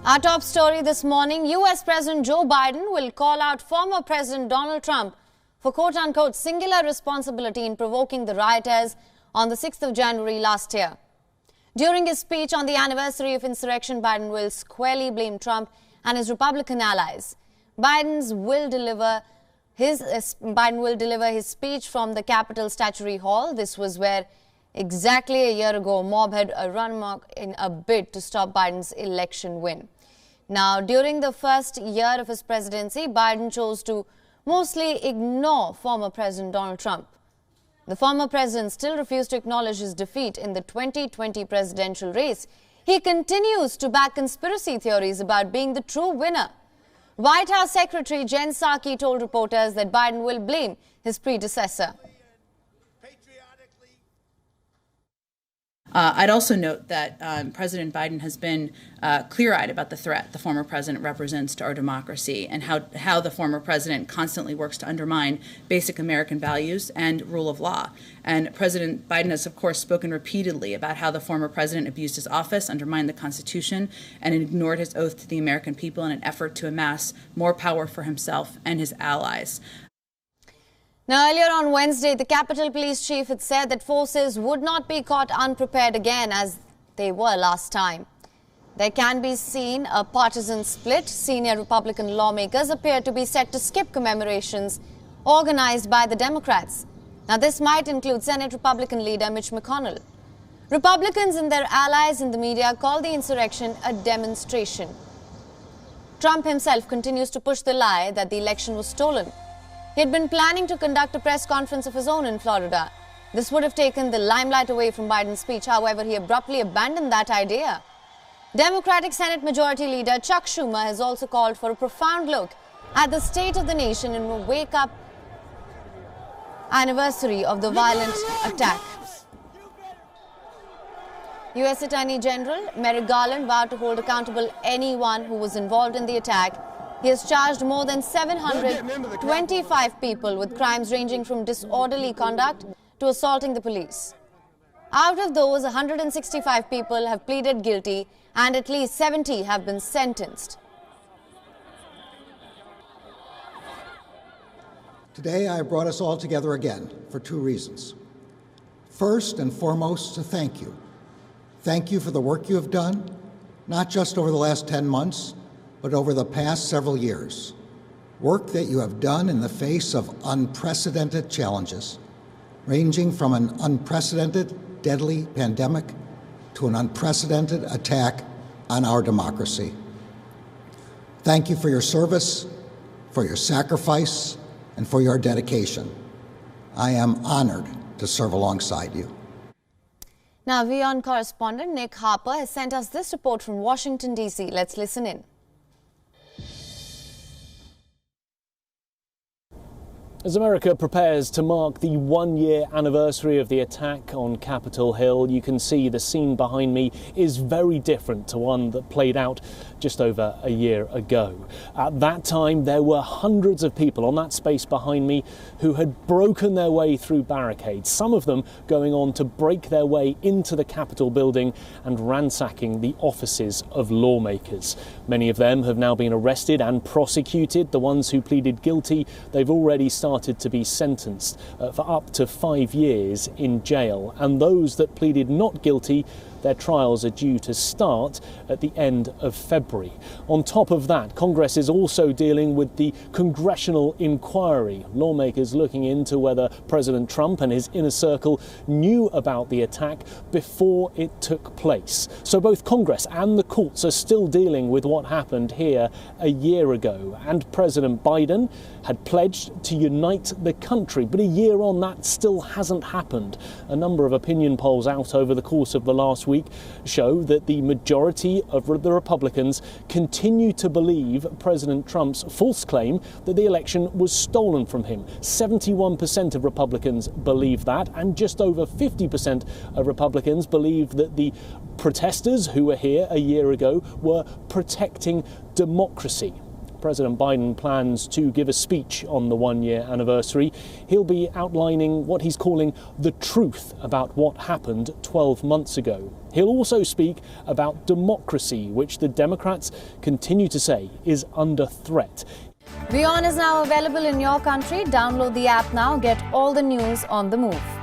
Our top story this morning, US President Joe Biden will call out former President Donald Trump for quote-unquote singular responsibility in provoking the rioters on the 6th of January last year. During his speech on the anniversary of insurrection, Biden will squarely blame Trump and his Republican allies. Biden will deliver his speech from the Capitol Statuary Hall. This was where exactly a year ago a mob had run amok in a bid to stop Biden's election win. Now, during the first year of his presidency, Biden chose to mostly ignore former President Donald Trump. The former president still refused to acknowledge his defeat in the 2020 presidential race. He continues to back conspiracy theories about being the true winner. White House Secretary Jen Psaki told reporters that Biden will blame his predecessor. I'd also note that President Biden has been clear-eyed about the threat the former president represents to our democracy and how the former president constantly works to undermine basic American values and rule of law. And President Biden has, of course, spoken repeatedly about how the former president abused his office, undermined the Constitution, and ignored his oath to the American people in an effort to amass more power for himself and his allies. Now, earlier on Wednesday, the Capitol Police Chief had said that forces would not be caught unprepared again as they were last time. There can be seen a partisan split. Senior Republican lawmakers appear to be set to skip commemorations organized by the Democrats. Now, this might include Senate Republican leader Mitch McConnell. Republicans and their allies in the media call the insurrection a demonstration. Trump himself continues to push the lie that the election was stolen. He had been planning to conduct a press conference of his own in Florida. This would have taken the limelight away from Biden's speech. However, he abruptly abandoned that idea. Democratic Senate Majority Leader Chuck Schumer has also called for a profound look at the state of the nation in a wake-up anniversary of the violent attack. U.S. Attorney General Merrick Garland vowed to hold accountable anyone who was involved in the attack. He has charged more than 725 people with crimes ranging from disorderly conduct to assaulting the police. Out of those, 165 people have pleaded guilty and at least 70 have been sentenced. Today, I have brought us all together again for two reasons. First and foremost, to thank you. Thank you for the work you have done, not just over the last 10 months, but over the past several years. Work that you have done in the face of unprecedented challenges, ranging from an unprecedented, deadly pandemic to an unprecedented attack on our democracy. Thank you for your service, for your sacrifice, and for your dedication. I am honored to serve alongside you. Now, WION correspondent Nick Harper has sent us this report from Washington, D.C. Let's listen in. As America prepares to mark the one-year anniversary of the attack on Capitol Hill, you can see the scene behind me is very different to one that played out just over a year ago. At that time, there were hundreds of people on that space behind me who had broken their way through barricades, some of them going on to break their way into the Capitol building and ransacking the offices of lawmakers. Many of them have now been arrested and prosecuted. The ones who pleaded guilty, they've already started to be sentenced for up to 5 years in jail. And those that pleaded not guilty, their trials are due to start at the end of February. On top of that, Congress is also dealing with the congressional inquiry. Lawmakers looking into whether President Trump and his inner circle knew about the attack before it took place. So both Congress and the courts are still dealing with what happened here a year ago. And President Biden had pledged to unite the country, but a year on that still hasn't happened. A number of opinion polls out over the course of the last week show that the majority of the Republicans continue to believe President Trump's false claim that the election was stolen from him. 71% of Republicans believe that, and just over 50% of Republicans believe that the protesters who were here a year ago were protecting democracy. President Biden plans to give a speech on the one-year anniversary. He'll be outlining what he's calling the truth about what happened 12 months ago. He'll also speak about democracy, which the Democrats continue to say is under threat. WION is now available in your country. Download the app now. Get all the news on the move.